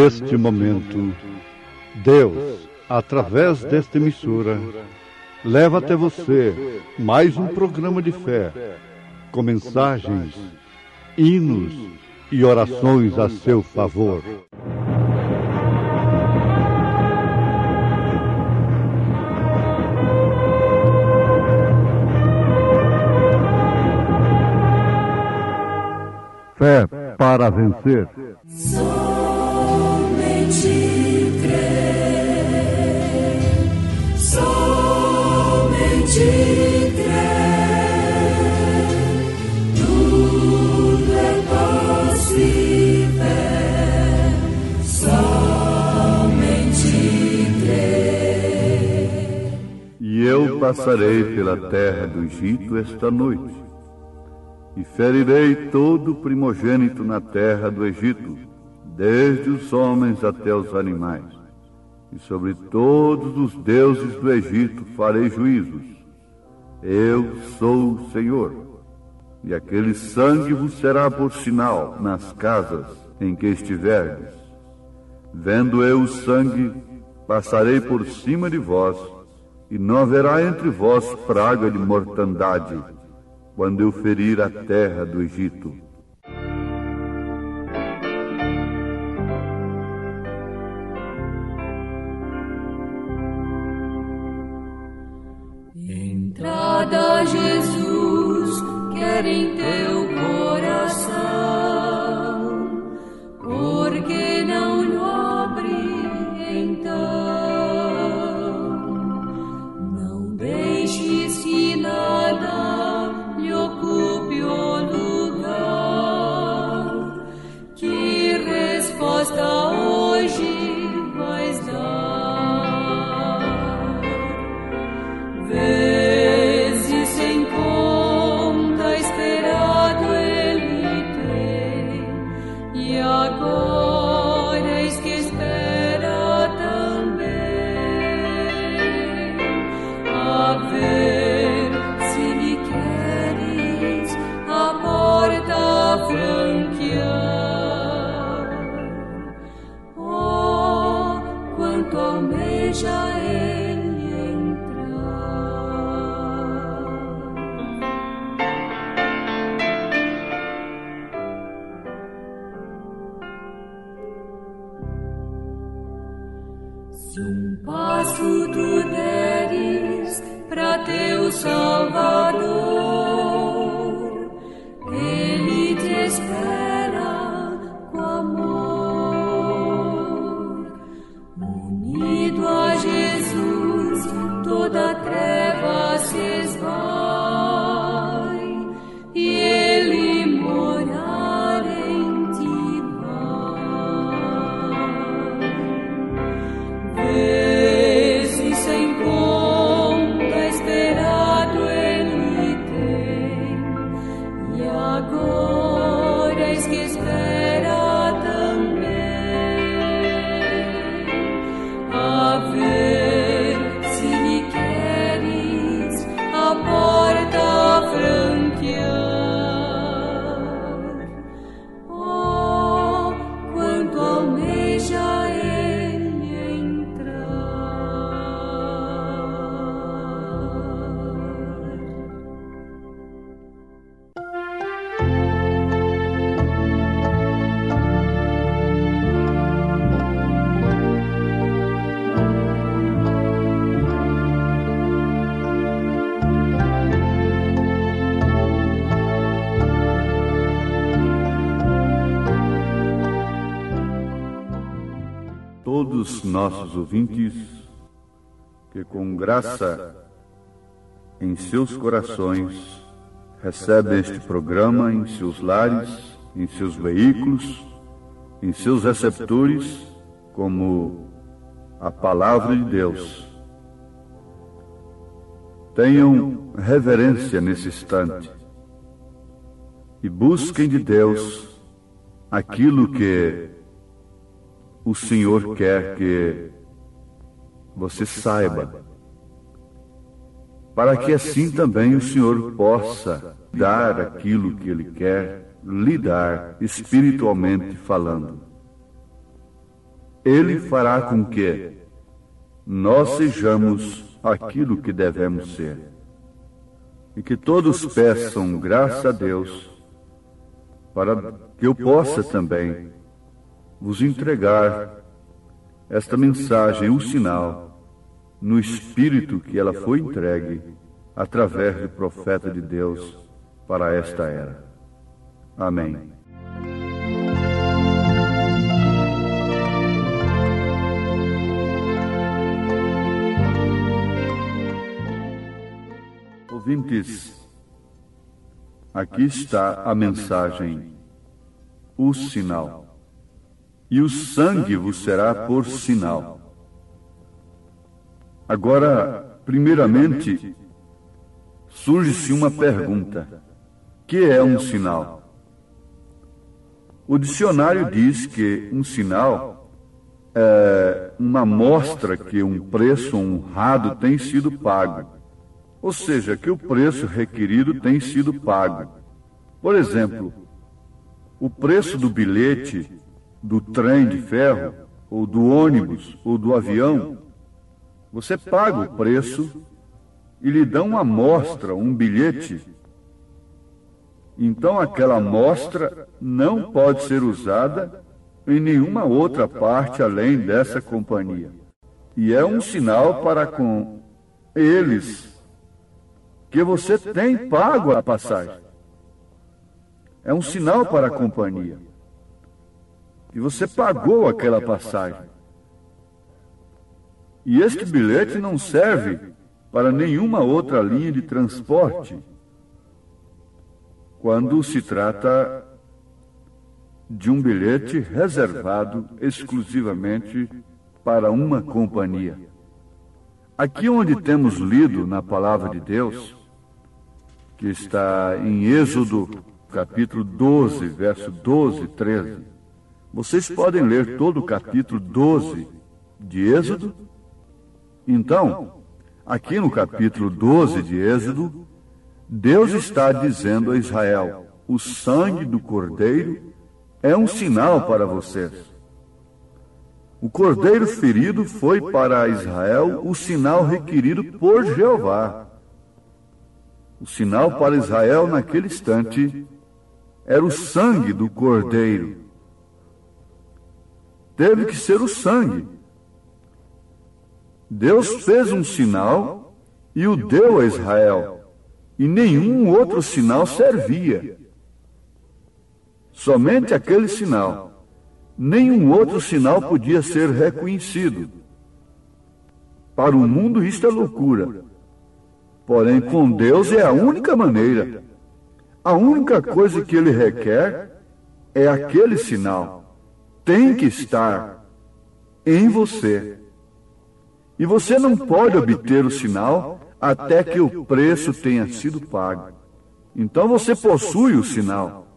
Neste momento, Deus, através desta emissora, leva até você mais um programa de fé, com mensagens, hinos e orações a seu favor. Fé para vencer. Somente crer, somente crer, tudo é possível, somente crer. E eu passarei pela terra do Egito esta noite, e ferirei todo primogênito na terra do Egito, desde os homens até os animais. E sobre todos os deuses do Egito farei juízos. Eu sou o Senhor. E aquele sangue vos será por sinal nas casas em que estiverdes. Vendo eu o sangue, passarei por cima de vós, e não haverá entre vós praga de mortandade, quando eu ferir a terra do Egito. Entrada, Jesus, quer em teu coração, porque não lhe abre então. Não deixes que nada lhe ocupe o lugar, que resposta hoje vais dar. Vezes sem conta esperado ele tem, e agora eis que espera também. A ver se lhe queres a porta franquear. Oh, quanto almeja ele entrar. Se um passo tu deres pra teu Salvador, ele te espera com amor. Unido a Jesus, toda treva se esvai, e ele morar em ti vai. Vezes sem conta esperado ele tem, e agora eis que espera também. A ver se lhe queres a porta franquear. Oh, quanto almeja ele entrar. Todos nossos ouvintes, que com graça em seus corações recebem este programa em seus lares, em seus veículos, em seus receptores, como a palavra de Deus. Tenham reverência nesse instante e busquem de Deus aquilo que o Senhor quer que você saiba, para que assim também o Senhor possa dar aquilo que Ele quer lhe dar, espiritualmente falando. Ele fará com que nós sejamos aquilo que devemos ser. E que todos peçam graça a Deus, para que eu possa também vos entregar esta mensagem, o sinal, no espírito que ela foi entregue através do profeta de Deus para esta era. Amém. Ouvintes, aqui está a mensagem, o sinal. E o sangue vos será por sinal. Agora, primeiramente, surge-se uma pergunta: que é um sinal? O dicionário diz que um sinal é uma amostra que um preço honrado tem sido pago. Ou seja, que o preço requerido tem sido pago. Por exemplo, o preço do bilhete do trem de ferro, ou do ônibus, ou do avião, você paga o preço e lhe dão uma amostra, um bilhete. Então aquela amostra não pode ser usada em nenhuma outra parte além dessa companhia. E é um sinal para com eles que você tem pago a passagem. É um sinal para a companhia que você pagou aquela passagem. E este bilhete não serve para nenhuma outra linha de transporte quando se trata de um bilhete reservado exclusivamente para uma companhia. Aqui onde temos lido na palavra de Deus, que está em Êxodo, capítulo 12, verso 12 e 13. Vocês podem ler todo o capítulo 12 de Êxodo. Então, aqui no capítulo 12 de Êxodo, Deus está dizendo a Israel: o sangue do cordeiro é um sinal para vocês. O cordeiro ferido foi para Israel o sinal requerido por Jeová. O sinal para Israel naquele instante era o sangue do cordeiro. Teve que ser o sangue. Deus fez um sinal e o deu a Israel, e nenhum outro sinal servia. Somente aquele sinal. Nenhum outro sinal podia ser reconhecido. Para o mundo isto é loucura. Porém, com Deus é a única maneira. A única coisa que Ele requer é aquele sinal. Tem que estar em você. E você não pode obter o sinal até que o preço tenha sido pago. Então você possui o sinal,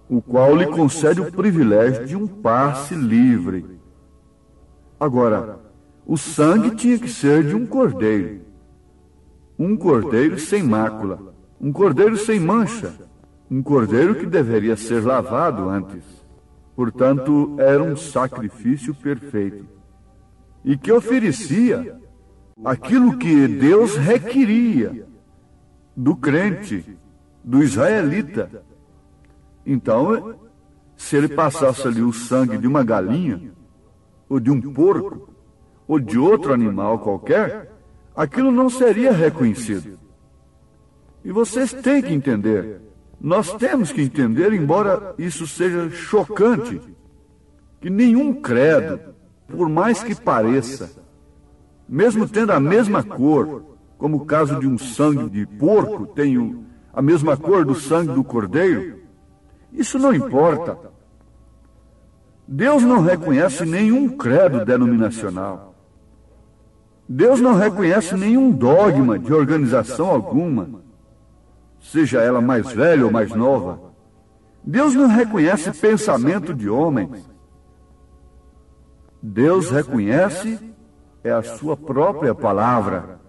o qual lhe concede o privilégio de um passe livre. Agora, o sangue tinha que ser de um cordeiro. Um cordeiro sem mácula, um cordeiro sem mancha, um cordeiro que deveria ser lavado antes. Portanto, era um sacrifício perfeito e que oferecia aquilo que Deus requeria do crente, do israelita. Então, se ele passasse ali o sangue de uma galinha, ou de um porco, ou de outro animal qualquer, aquilo não seria reconhecido. E vocês têm que entender, nós temos que entender, embora isso seja chocante, que nenhum credo, por mais que pareça, mesmo tendo a mesma cor, como o caso de um sangue de porco tem a mesma cor do sangue do cordeiro, isso não importa. Deus não reconhece nenhum credo denominacional. Deus não reconhece nenhum dogma de organização alguma, seja ela mais velha ou mais nova. Deus não reconhece pensamento de homens. Deus reconhece a sua própria palavra.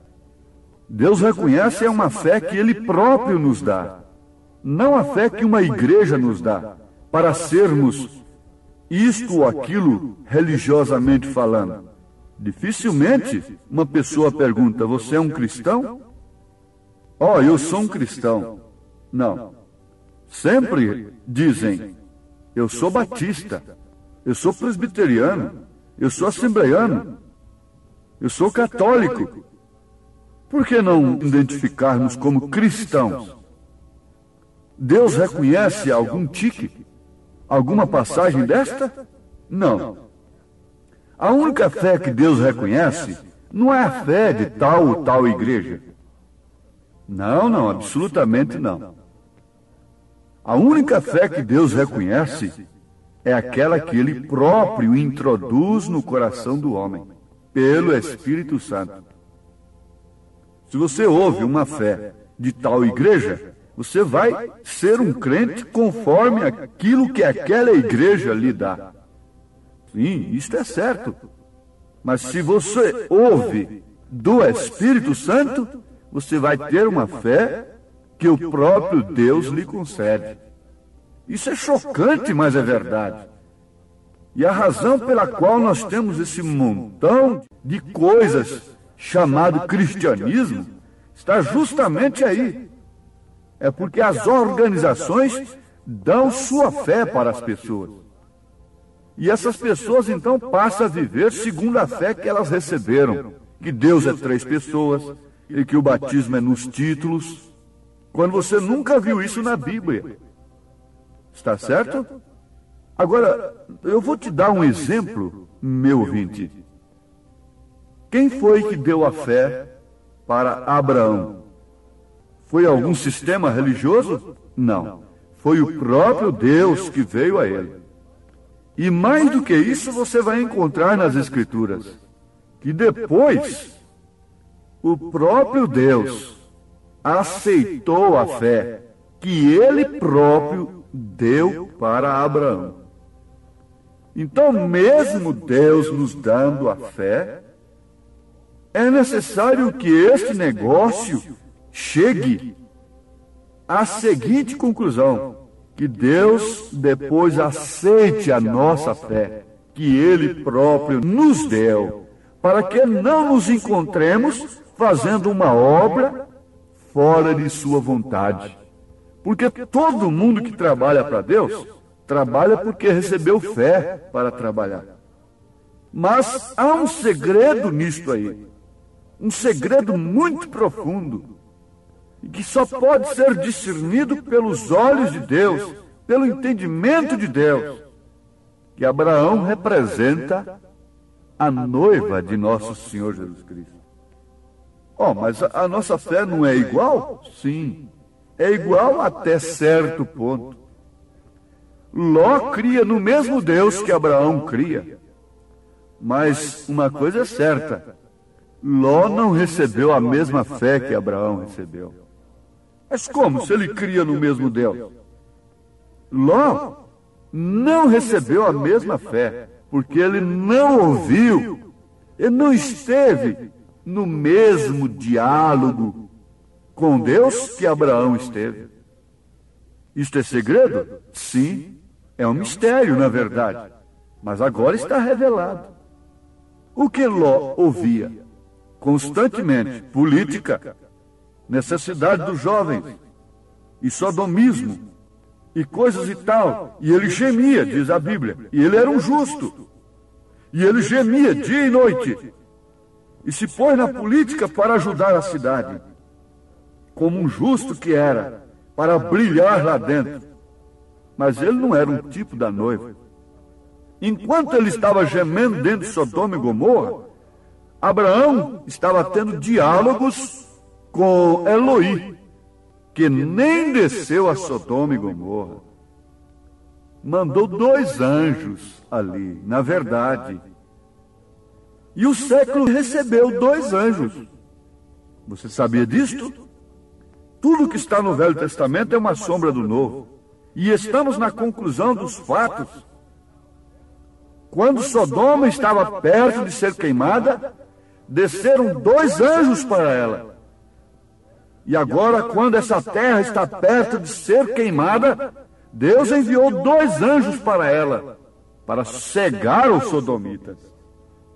Deus reconhece uma fé que Ele próprio nos dá, não a fé que uma igreja nos dá, para sermos isto ou aquilo religiosamente falando. Dificilmente uma pessoa pergunta: você é um cristão? Oh, eu sou um cristão. Não. Sempre dizem: eu sou batista, eu sou presbiteriano, eu sou assembleiano, eu sou católico. Por que não identificarmos como cristãos? Deus reconhece algum tique? Alguma passagem desta? Não. A única fé que Deus reconhece não é a fé de tal ou tal igreja. Não, absolutamente não. A única fé que Deus reconhece é aquela que Ele próprio introduz no coração do homem, pelo Espírito Santo. Se você ouve uma fé de tal igreja, você vai ser um crente conforme aquilo que aquela igreja lhe dá. Sim, isto é certo. Mas se você ouve do Espírito Santo, você vai ter uma fé que o próprio Deus lhe concede. Isso é chocante, mas é verdade. E a razão pela qual nós temos esse montão de coisas chamado cristianismo está justamente aí. É porque as organizações dão sua fé para as pessoas. E essas pessoas então passam a viver segundo a fé que elas receberam. Que Deus é 3 pessoas e que o batismo é nos títulos. Quando você nunca viu isso na Bíblia. Está certo? Agora, eu vou te dar um exemplo, meu ouvinte. Quem foi que deu a fé para Abraão? Foi algum sistema religioso? Não. Foi o próprio Deus que veio a ele. E mais do que isso, você vai encontrar nas Escrituras que depois o próprio Deus aceitou a fé que ele próprio deu para Abraão. Então, mesmo Deus nos dando a fé, é necessário que este negócio chegue à seguinte conclusão: que Deus depois aceite a nossa fé, que Ele próprio nos deu, para que não nos encontremos fazendo uma obra fora de sua vontade. Porque todo mundo que trabalha para Deus, trabalha porque recebeu fé para trabalhar. Mas há um segredo nisto aí, um segredo muito profundo, e que só pode ser discernido pelos olhos de Deus, pelo entendimento de Deus, que Abraão representa a noiva de nosso Senhor Jesus Cristo. Oh, mas a nossa fé não é igual? Sim, é igual até certo ponto. Ló cria no mesmo Deus que Abraão cria. Mas uma coisa é certa: Ló não recebeu a mesma fé que Abraão recebeu. Mas como se ele cria no mesmo Deus? Ló não recebeu a mesma fé, porque ele não ouviu, ele não esteve no mesmo diálogo com Deus que Abraão esteve. Isto é segredo? Sim, é um mistério, na verdade, mas agora está revelado. O que Ló ouvia constantemente? Política, necessidade dos jovens, e sodomismo, e coisas e tal. E ele gemia, diz a Bíblia, e ele era um justo, e ele gemia dia e noite, e se pôs na política para ajudar a cidade, como um justo que era, para brilhar lá dentro. Mas ele não era um tipo da noiva. Enquanto ele estava gemendo dentro de Sodoma e Gomorra, Abraão estava tendo diálogos com Eloí, que nem desceu a Sodoma e Gomorra. Mandou 2 anjos ali, na verdade. E o século recebeu 2 anjos. Você sabia disto? Tudo que está no Velho Testamento é uma sombra do Novo. E estamos na conclusão dos fatos. Quando Sodoma estava perto de ser queimada, desceram 2 anjos para ela. E agora, quando essa terra está perto de ser queimada, Deus enviou 2 anjos para ela, para cegar os sodomitas.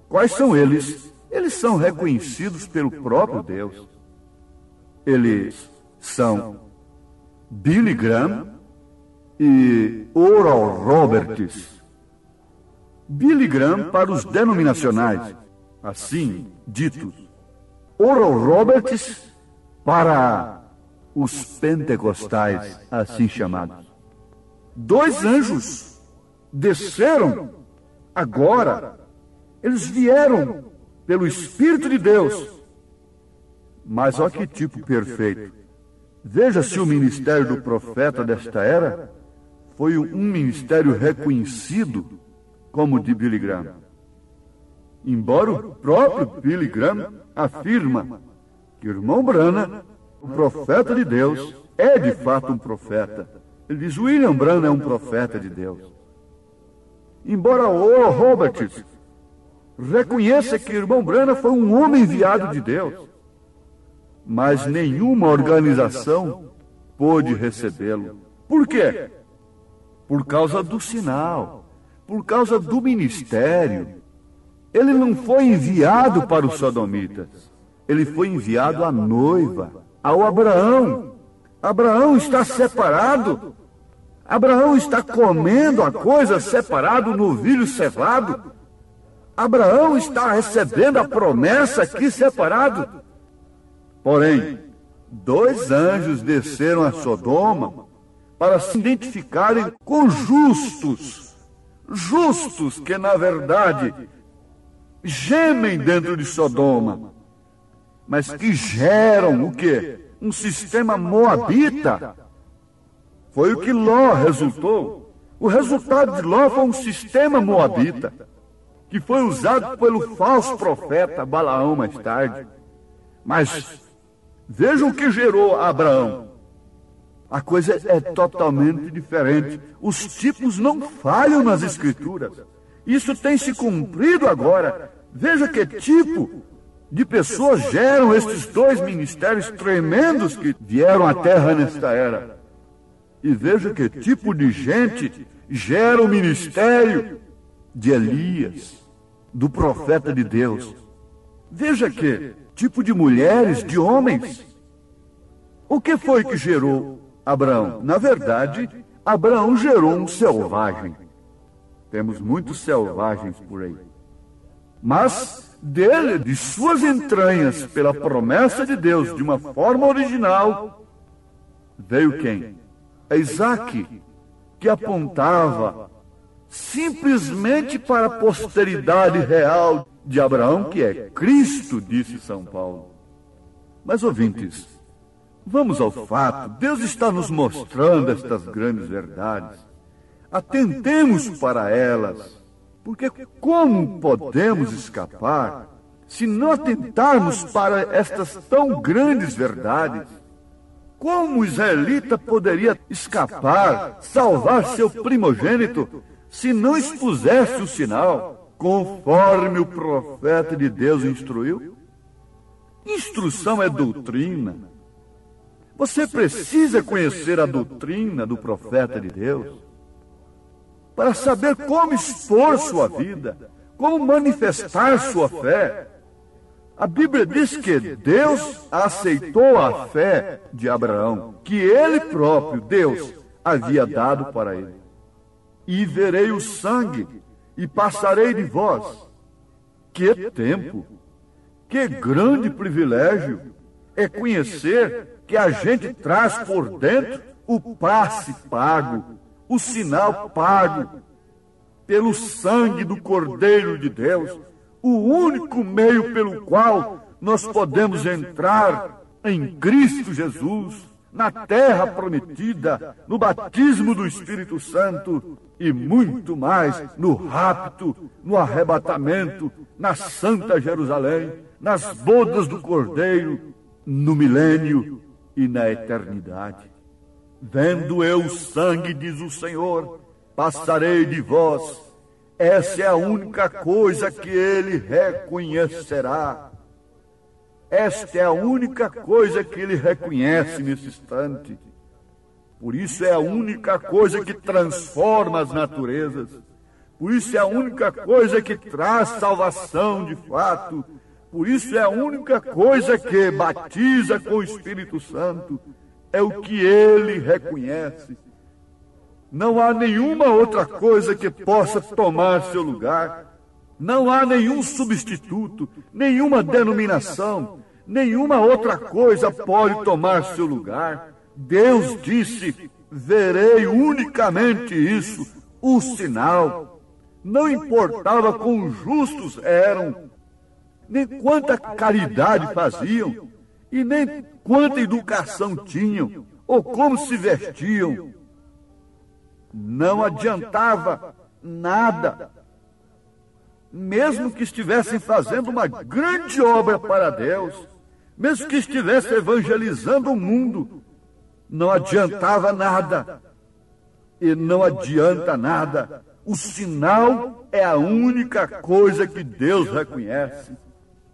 Quais são eles? Eles são reconhecidos pelo próprio Deus. Eles são Billy Graham e Oral Roberts. Billy Graham para os denominacionais, assim ditos. Oral Roberts para os pentecostais, assim chamados. 2 anjos desceram agora. Eles vieram pelo Espírito de Deus. Mas olha que tipo perfeito. Veja se o ministério do profeta desta era foi um ministério reconhecido como o de Billy Graham. Embora o próprio Billy Graham afirma que o irmão Branham, o profeta de Deus, é de fato um profeta. Ele diz: William Branham é um profeta de Deus. Embora Oral Roberts reconheça que o irmão Branham foi um homem enviado de Deus, mas nenhuma organização pôde recebê-lo. Por quê? Por causa do sinal, por causa do ministério. Ele não foi enviado para os sodomitas, ele foi enviado à noiva, ao Abraão. Abraão está separado, Abraão está comendo a coisa separado, no novilho cevado. Abraão está recebendo a promessa aqui separado. Porém, 2 anjos desceram a Sodoma para se identificarem com justos que na verdade gemem dentro de Sodoma, mas que geram o quê? Um sistema moabita. Foi o que Ló resultou. O resultado de Ló foi um sistema moabita, que foi usado pelo falso profeta Balaão mais tarde. Mas vejam o que gerou Abraão. A coisa é totalmente diferente. Os tipos não falham nas Escrituras. Isso tem se cumprido agora. Veja que tipo de pessoas geram estes 2 ministérios tremendos que vieram à Terra nesta era. E veja que tipo de gente gera o ministério de Elias, do profeta de Deus. Veja que tipo de mulheres, de homens. O que foi que gerou Abraão? Na verdade, Abraão gerou um selvagem. Temos muitos selvagens por aí. Mas dele, de suas entranhas, pela promessa de Deus, de uma forma original, veio quem? Isaac, que apontava simplesmente para a posteridade real de Abraão, que é Cristo, disse São Paulo. Mas, ouvintes, vamos ao fato. Deus está nos mostrando estas grandes verdades. Atentemos para elas, porque como podemos escapar se não atentarmos para estas tão grandes verdades? Como o israelita poderia escapar, salvar seu primogênito, se não expusesse o sinal, conforme o profeta de Deus instruiu? Instrução é doutrina. Você precisa conhecer a doutrina do profeta de Deus para saber como expor sua vida, como manifestar sua fé. A Bíblia diz que Deus aceitou a fé de Abraão, que ele próprio, Deus, havia dado para ele. E verei o sangue, e passarei de vós. Que tempo! Que grande privilégio é conhecer que a gente traz por dentro o passe pago, o sinal pago, pelo sangue do Cordeiro de Deus, o único meio pelo qual nós podemos entrar em Cristo Jesus, na terra prometida, no batismo do Espírito Santo e muito mais no rapto, no arrebatamento, na Santa Jerusalém, nas bodas do Cordeiro, no milênio e na eternidade. Vendo eu o sangue, diz o Senhor, passarei de vós. Essa é a única coisa que ele reconhecerá. Esta é a única coisa que ele reconhece nesse instante. Por isso é a única coisa que transforma as naturezas. Por isso é a única coisa que traz salvação de fato. Por isso é a única coisa que batiza com o Espírito Santo. É o que ele reconhece. Não há nenhuma outra coisa que possa tomar seu lugar. Não há nenhum substituto, nenhuma denominação, nenhuma outra coisa pode tomar seu lugar. Deus disse: verei unicamente isso, o sinal. Não importava quão justos eram, nem quanta caridade faziam, e nem quanta educação tinham, ou como se vestiam. Não adiantava nada. Mesmo que estivessem fazendo uma grande obra para Deus, mesmo que estivessem evangelizando o mundo, não adiantava nada. E não adianta nada. O sinal é a única coisa que Deus reconhece.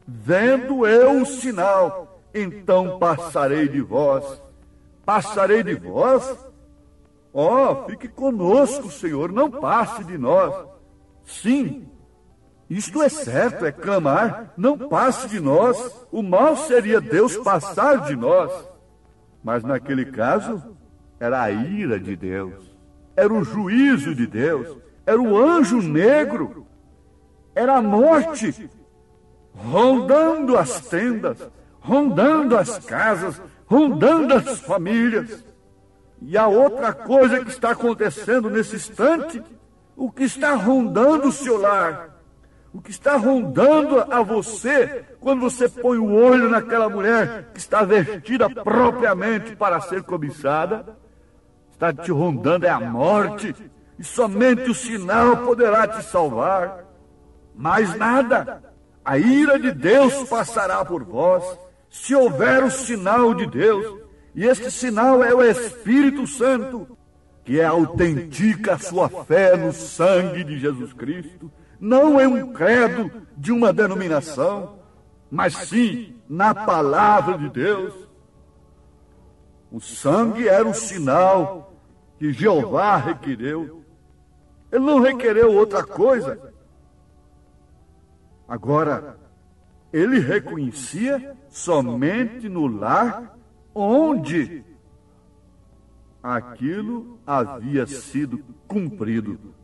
Vendo eu o sinal, então passarei de vós. Passarei de vós? Fique conosco, Senhor, não passe de nós. Sim, isto é certo, é clamar, não passe de nós. O mal seria Deus passar de nós. Mas naquele caso, era a ira de Deus, era o juízo de Deus, era o anjo negro, era a morte, rondando as tendas, rondando as casas, rondando as famílias. E a outra coisa que está acontecendo nesse instante, o que está rondando o seu lar, o que está rondando a você, quando você põe o olho naquela mulher que está vestida propriamente para ser cobiçada, está te rondando é a morte, e somente o sinal poderá te salvar. Mais nada. A ira de Deus passará por vós, se houver o sinal de Deus. E este sinal é o Espírito Santo, que autentica a sua fé no sangue de Jesus Cristo. Não é um credo de uma denominação, mas sim na palavra de Deus. O sangue era o sinal que Jeová requereu. Ele não requereu outra coisa. Agora, ele reconhecia somente no lar onde aquilo havia sido cumprido.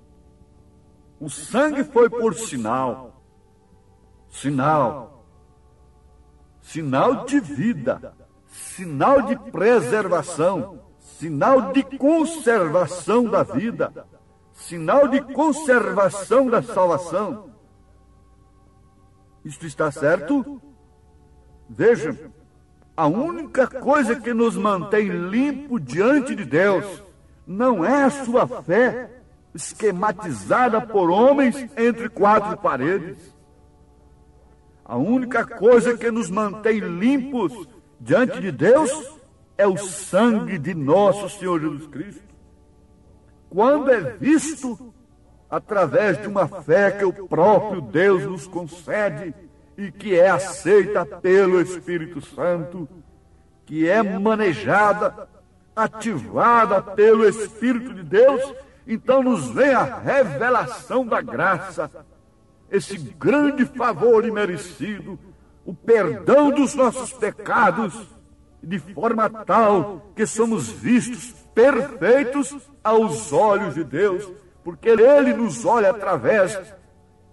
O sangue foi por sinal, sinal de vida, sinal de preservação, sinal de conservação da vida, sinal de conservação da salvação. Isto está certo? Vejam, a única coisa que nos mantém limpo diante de Deus não é a sua fé esquematizada por homens entre quatro paredes. A única coisa que nos mantém limpos diante de Deus é o sangue de nosso Senhor Jesus Cristo. Quando é visto através de uma fé que o próprio Deus nos concede e que é aceita pelo Espírito Santo, que é manejada, ativada pelo Espírito de Deus, então nos vem a revelação da graça, esse grande favor imerecido, o perdão dos nossos pecados, de forma tal que somos vistos perfeitos aos olhos de Deus, porque Ele nos olha através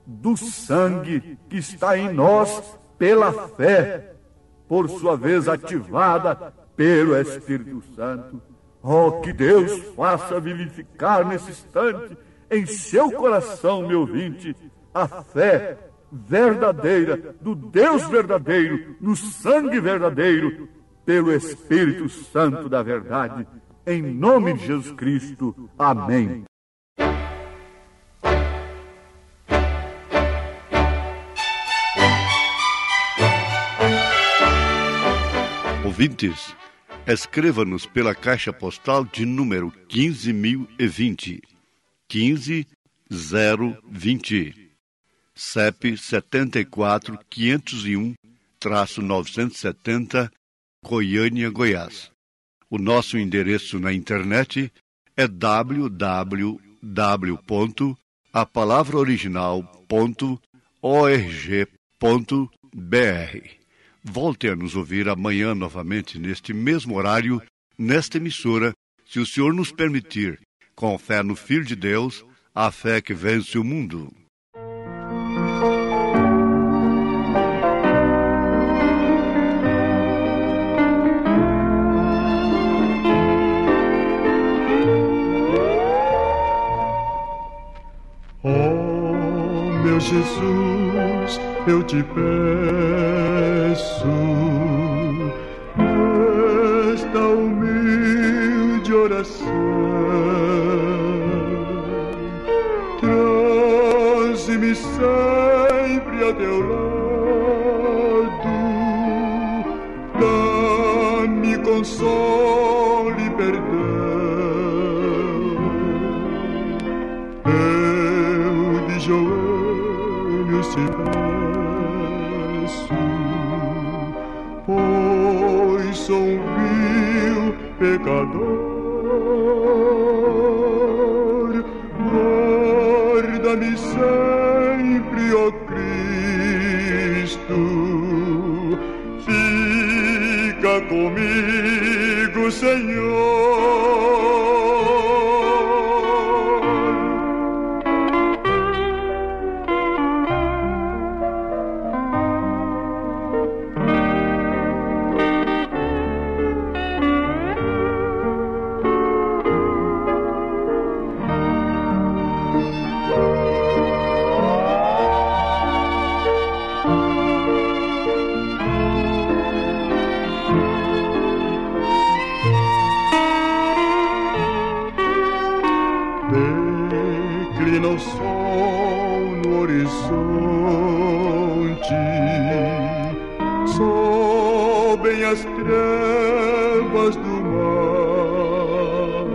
do sangue que está em nós pela fé, por sua vez ativada pelo Espírito Santo. Que Deus faça vivificar nesse instante em seu coração, meu ouvinte, a fé verdadeira do Deus verdadeiro, no sangue verdadeiro, pelo Espírito Santo da verdade, em nome de Jesus Cristo. Amém. Ouvintes, escreva-nos pela caixa postal de número 15.020, 15020, CEP 74.501-970, Goiânia, Goiás. O nosso endereço na internet é www.radiocultura.com.br. a palavra original.org.br. Volte a nos ouvir amanhã novamente, neste mesmo horário, nesta emissora, se o Senhor nos permitir, com fé no Filho de Deus, a fé que vence o mundo. Meu Jesus, eu te peço esta humilde oração, traze-me sempre a teu lado, dá-me consolo e perdão. Eu de joelhos te peço, pois sou um vil pecador. Guarda-me sempre, ó Cristo, fica comigo, Senhor. Declina o sol no horizonte, sobem as trevas do mar.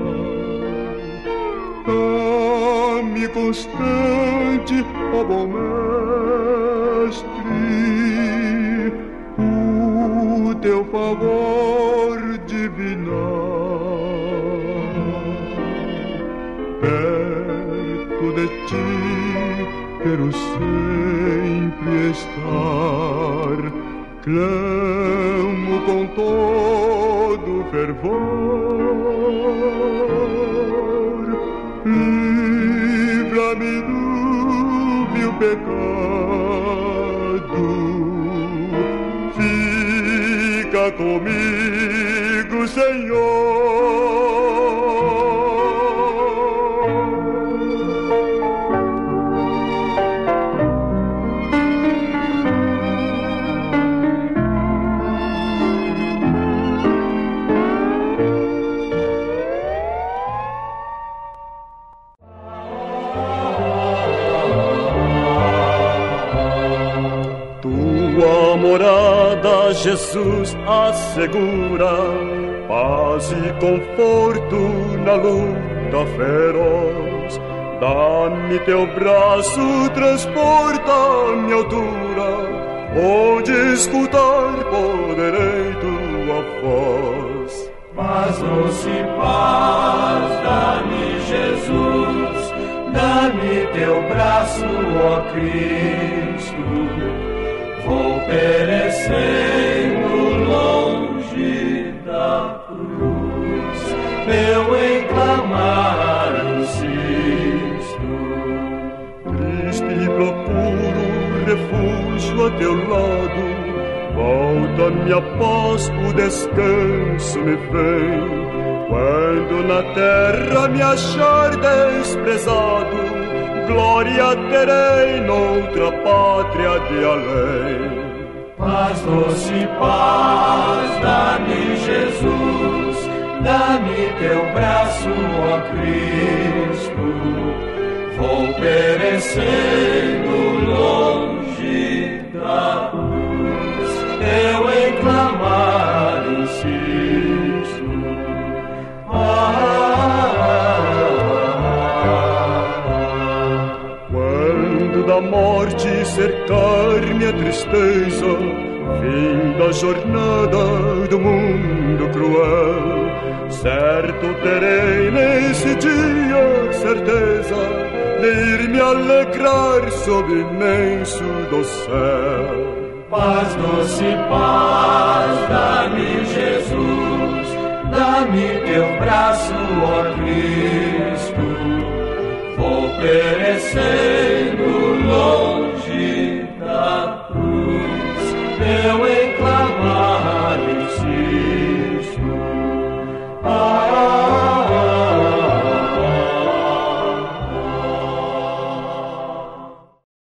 Dá-me constante, ó bom mestre, o teu favor divinal. Perto de ti quero sempre estar, clamo com todo fervor. Livra-me do vil pecado, fica comigo, Senhor. Tua morada, Jesus, assegura paz e conforto na luta feroz. Dá-me teu braço, transporta-me à altura, onde escutar poderei tua voz. Paz, doce paz, dá-me Jesus, dá-me teu braço, ó Cristo. Vou perecendo longe da cruz, meu em clamar insisto. Triste procuro refúgio a teu lado, volta-me a paz, o descanso me vem. Quando na terra me achar desprezado, glória terei noutra pátria de além. Paz, doce paz, dá-me Jesus, dá-me teu braço, ó Cristo. Vou perecendo longe da cruz, eu em clamar insisto. Quando da morte cercar-me a tristeza, fim da jornada do mundo cruel, certo terei nesse dia certeza, de ir me alegrar sob o imenso do céu. Paz, doce paz, dá-me Jesus, dá-me teu braço, ó Cristo. Vou perecer